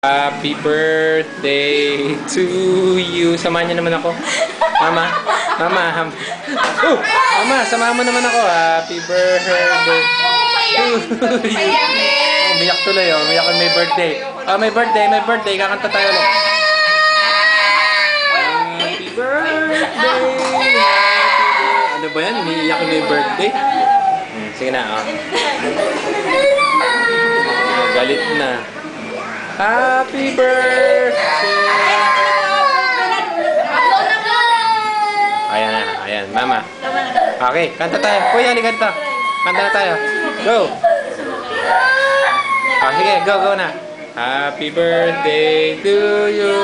Happy birthday to you. Samahan niyo naman ako. Mama. Mama, samahan mo naman ako. Happy birthday to you. Umiyak tuloy, oh. Umiyak may birthday. May birthday. Kakanta tayo ulit. Happy birthday. Ano ba yan? Umiiyak may birthday. Sige na, oh. Galit na. Happy birthday! Ayan, mama. Okay, kanta tayo. Kuya, halika dito. Kanta na tayo. Go! Sige, go na. Happy birthday to you.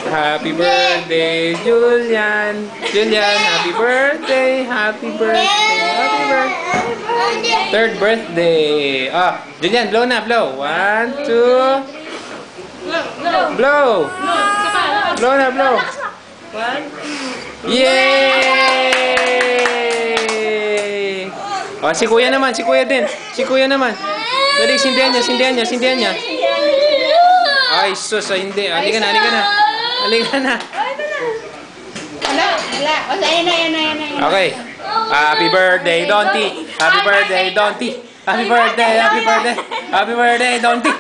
Happy birthday, Julian. Happy birthday. Happy birthday. Third birthday. Julian, blow na, blow. 1, 2. Blow! Blow na, blow! 1, 2. Yay! Si kuya naman, si kuya din. Dali, sindihan niya. Ay, sus, hindi. Halika na. Okay. Happy birthday, Donty. Happy birthday, Donty.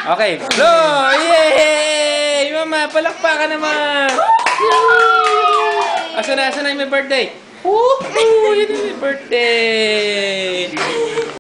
Okay, blow! Yay! Mama, palakpakan naman! Asan na yung may birthday? Yun yung may birthday!